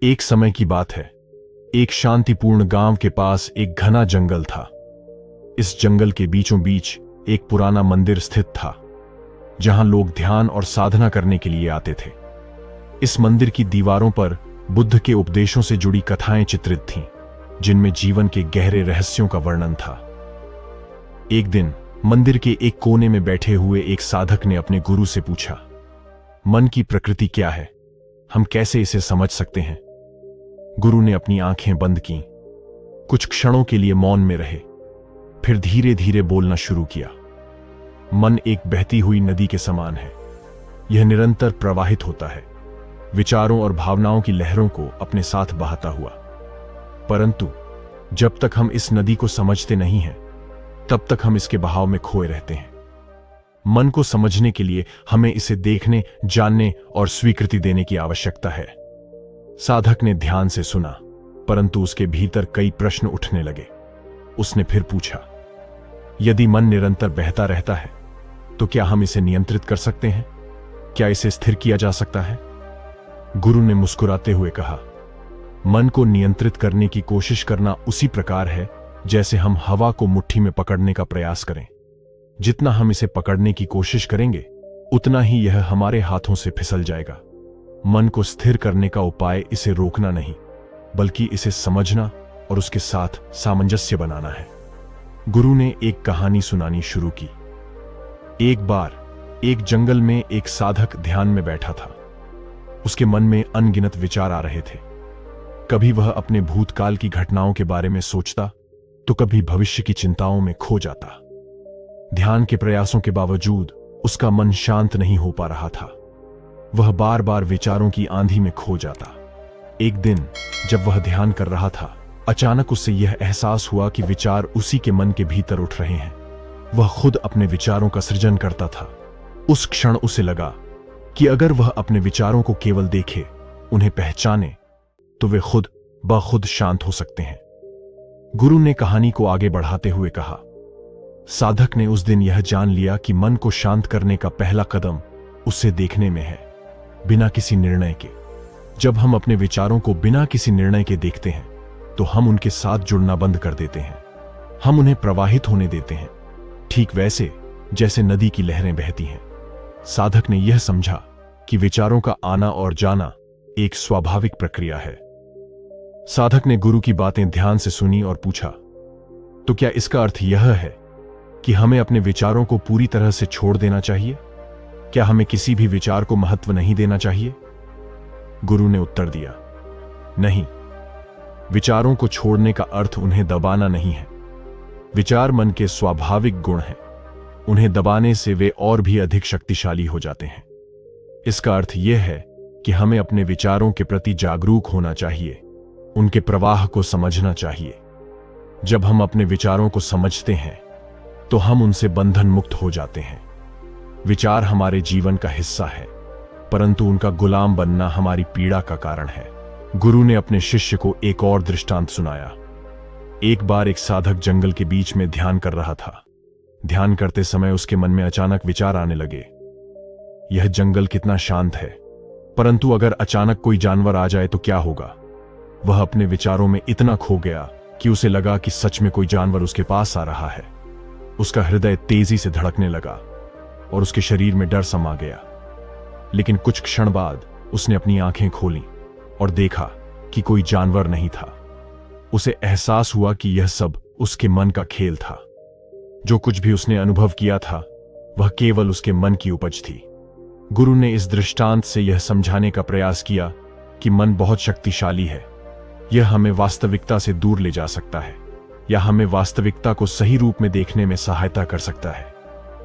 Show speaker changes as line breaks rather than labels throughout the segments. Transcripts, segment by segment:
एक समय की बात है। एक शांतिपूर्ण गांव के पास एक घना जंगल था। इस जंगल के बीचों बीच एक पुराना मंदिर स्थित था, जहां लोग ध्यान और साधना करने के लिए आते थे। इस मंदिर की दीवारों पर बुद्ध के उपदेशों से जुड़ी कथाएं चित्रित थीं, जिनमें जीवन के गहरे रहस्यों का वर्णन था। एक दिन मंदिर के एक कोने में बैठे हुए एक साधक ने अपने गुरु से पूछा, मन की प्रकृति क्या है? हम कैसे इसे समझ सकते हैं? गुरु ने अपनी आंखें बंद कीं, कुछ क्षणों के लिए मौन में रहे, फिर धीरे धीरे बोलना शुरू किया। मन एक बहती हुई नदी के समान है। यह निरंतर प्रवाहित होता है, विचारों और भावनाओं की लहरों को अपने साथ बहाता हुआ। परंतु जब तक हम इस नदी को समझते नहीं हैं, तब तक हम इसके बहाव में खोए रहते हैं। मन को समझने के लिए हमें इसे देखने, जानने और स्वीकृति देने की आवश्यकता है। साधक ने ध्यान से सुना, परंतु उसके भीतर कई प्रश्न उठने लगे। उसने फिर पूछा, यदि मन निरंतर बहता रहता है, तो क्या हम इसे नियंत्रित कर सकते हैं? क्या इसे स्थिर किया जा सकता है? गुरु ने मुस्कुराते हुए कहा, मन को नियंत्रित करने की कोशिश करना उसी प्रकार है जैसे हम हवा को मुट्ठी में पकड़ने का प्रयास करें। जितना हम इसे पकड़ने की कोशिश करेंगे, उतना ही यह हमारे हाथों से फिसल जाएगा। मन को स्थिर करने का उपाय इसे रोकना नहीं, बल्कि इसे समझना और उसके साथ सामंजस्य बनाना है। गुरु ने एक कहानी सुनानी शुरू की। एक बार एक जंगल में एक साधक ध्यान में बैठा था। उसके मन में अनगिनत विचार आ रहे थे। कभी वह अपने भूतकाल की घटनाओं के बारे में सोचता, तो कभी भविष्य की चिंताओं में खो जाता। ध्यान के प्रयासों के बावजूद उसका मन शांत नहीं हो पा रहा था। वह बार बार विचारों की आंधी में खो जाता। एक दिन जब वह ध्यान कर रहा था, अचानक उसे यह एहसास हुआ कि विचार उसी के मन के भीतर उठ रहे हैं। वह खुद अपने विचारों का सृजन करता था। उस क्षण उसे लगा कि अगर वह अपने विचारों को केवल देखे, उन्हें पहचाने, तो वे खुद ब खुद शांत हो सकते हैं। गुरु ने कहानी को आगे बढ़ाते हुए कहा, साधक ने उस दिन यह जान लिया कि मन को शांत करने का पहला कदम उसे देखने में है, बिना किसी निर्णय के। जब हम अपने विचारों को बिना किसी निर्णय के देखते हैं, तो हम उनके साथ जुड़ना बंद कर देते हैं। हम उन्हें प्रवाहित होने देते हैं, ठीक वैसे जैसे नदी की लहरें बहती हैं। साधक ने यह समझा कि विचारों का आना और जाना एक स्वाभाविक प्रक्रिया है। साधक ने गुरु की बातें ध्यान से सुनी और पूछा, तो क्या इसका अर्थ यह है कि हमें अपने विचारों को पूरी तरह से छोड़ देना चाहिए? क्या हमें किसी भी विचार को महत्व नहीं देना चाहिए? गुरु ने उत्तर दिया, नहीं। विचारों को छोड़ने का अर्थ उन्हें दबाना नहीं है। विचार मन के स्वाभाविक गुण हैं। उन्हें दबाने से वे और भी अधिक शक्तिशाली हो जाते हैं। इसका अर्थ यह है कि हमें अपने विचारों के प्रति जागरूक होना चाहिए, उनके प्रवाह को समझना चाहिए। जब हम अपने विचारों को समझते हैं, तो हम उनसे बंधन मुक्त हो जाते हैं। विचार हमारे जीवन का हिस्सा है, परंतु उनका गुलाम बनना हमारी पीड़ा का कारण है। गुरु ने अपने शिष्य को एक और दृष्टांत सुनाया। एक बार एक साधक जंगल के बीच में ध्यान कर रहा था। ध्यान करते समय उसके मन में अचानक विचार आने लगे, यह जंगल कितना शांत है, परंतु अगर अचानक कोई जानवर आ जाए तो क्या होगा? वह अपने विचारों में इतना खो गया कि उसे लगा कि सच में कोई जानवर उसके पास आ रहा है। उसका हृदय तेजी से धड़कने लगा और उसके शरीर में डर समा गया। लेकिन कुछ क्षण बाद उसने अपनी आंखें खोलीं और देखा कि कोई जानवर नहीं था। उसे एहसास हुआ कि यह सब उसके मन का खेल था। जो कुछ भी उसने अनुभव किया था, वह केवल उसके मन की उपज थी। गुरु ने इस दृष्टांत से यह समझाने का प्रयास किया कि मन बहुत शक्तिशाली है। यह हमें वास्तविकता से दूर ले जा सकता है, या हमें वास्तविकता को सही रूप में देखने में सहायता कर सकता है।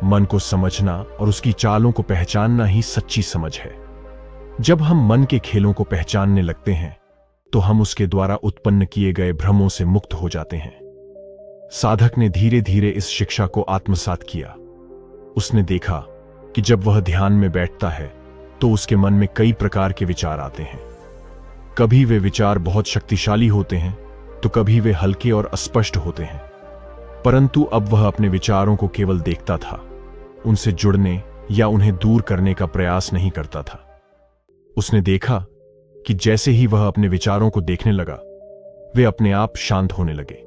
मन को समझना और उसकी चालों को पहचानना ही सच्ची समझ है। जब हम मन के खेलों को पहचानने लगते हैं, तो हम उसके द्वारा उत्पन्न किए गए भ्रमों से मुक्त हो जाते हैं। साधक ने धीरे धीरे इस शिक्षा को आत्मसात किया। उसने देखा कि जब वह ध्यान में बैठता है, तो उसके मन में कई प्रकार के विचार आते हैं। कभी वे विचार बहुत शक्तिशाली होते हैं, तो कभी वे हल्के और अस्पष्ट होते हैं। परंतु अब वह अपने विचारों को केवल देखता था, उनसे जुड़ने या उन्हें दूर करने का प्रयास नहीं करता था। उसने देखा कि जैसे ही वह अपने विचारों को देखने लगा, वे अपने आप शांत होने लगे।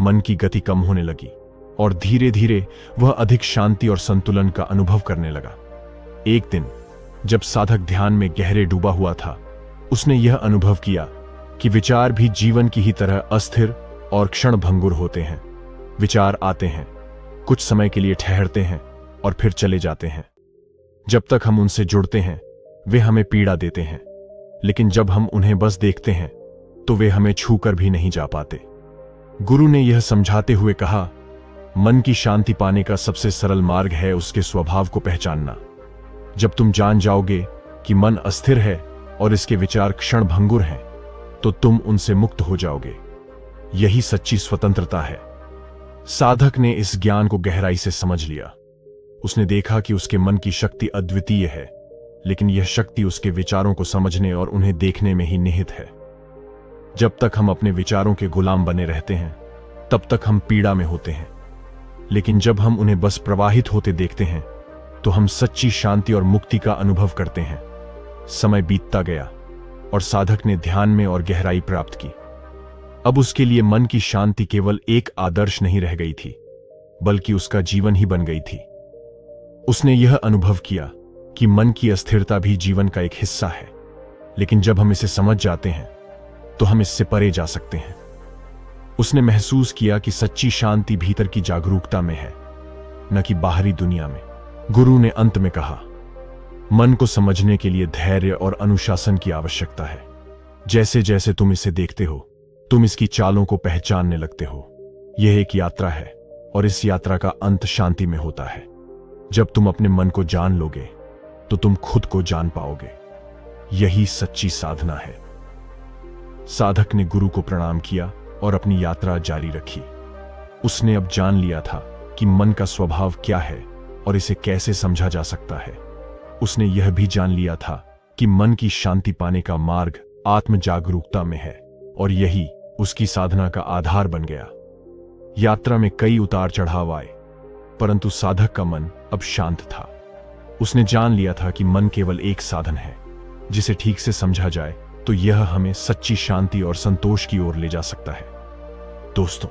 मन की गति कम होने लगी और धीरे धीरे वह अधिक शांति और संतुलन का अनुभव करने लगा। एक दिन जब साधक ध्यान में गहरे डूबा हुआ था, उसने यह अनुभव किया कि विचार भी जीवन की ही तरह अस्थिर और क्षणभंगुर होते हैं। विचार आते हैं, कुछ समय के लिए ठहरते हैं और फिर चले जाते हैं। जब तक हम उनसे जुड़ते हैं वे हमें पीड़ा देते हैं, लेकिन जब हम उन्हें बस देखते हैं तो वे हमें छूकर भी नहीं जा पाते। गुरु ने यह समझाते हुए कहा, मन की शांति पाने का सबसे सरल मार्ग है उसके स्वभाव को पहचानना। जब तुम जान जाओगे कि मन अस्थिर है और इसके विचार क्षणभंगुर हैं, तो तुम उनसे मुक्त हो जाओगे। यही सच्ची स्वतंत्रता है। साधक ने इस ज्ञान को गहराई से समझ लिया। उसने देखा कि उसके मन की शक्ति अद्वितीय है, लेकिन यह शक्ति उसके विचारों को समझने और उन्हें देखने में ही निहित है। जब तक हम अपने विचारों के गुलाम बने रहते हैं, तब तक हम पीड़ा में होते हैं, लेकिन जब हम उन्हें बस प्रवाहित होते देखते हैं, तो हम सच्ची शांति और मुक्ति का अनुभव करते हैं। समय बीतता गया और साधक ने ध्यान में और गहराई प्राप्त की। अब उसके लिए मन की शांति केवल एक आदर्श नहीं रह गई थी, बल्कि उसका जीवन ही बन गई थी। उसने यह अनुभव किया कि मन की अस्थिरता भी जीवन का एक हिस्सा है, लेकिन जब हम इसे समझ जाते हैं तो हम इससे परे जा सकते हैं। उसने महसूस किया कि सच्ची शांति भीतर की जागरूकता में है, न कि बाहरी दुनिया में। गुरु ने अंत में कहा, मन को समझने के लिए धैर्य और अनुशासन की आवश्यकता है। जैसे जैसे तुम इसे देखते हो, तुम इसकी चालों को पहचानने लगते हो। यह एक यात्रा है और इस यात्रा का अंत शांति में होता है। जब तुम अपने मन को जान लोगे तो तुम खुद को जान पाओगे। यही सच्ची साधना है। साधक ने गुरु को प्रणाम किया और अपनी यात्रा जारी रखी। उसने अब जान लिया था कि मन का स्वभाव क्या है और इसे कैसे समझा जा सकता है। उसने यह भी जान लिया था कि मन की शांति पाने का मार्ग आत्म जागरूकता में है, और यही उसकी साधना का आधार बन गया। यात्रा में कई उतार चढ़ाव आए, परंतु साधक का मन अब शांत था। उसने जान लिया था कि मन केवल एक साधन है, जिसे ठीक से समझा जाए तो यह हमें सच्ची शांति और संतोष की ओर ले जा सकता है। दोस्तों,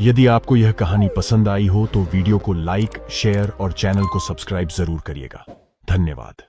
यदि आपको यह कहानी पसंद आई हो तो वीडियो को लाइक, शेयर और चैनल को सब्सक्राइब जरूर करिएगा। धन्यवाद।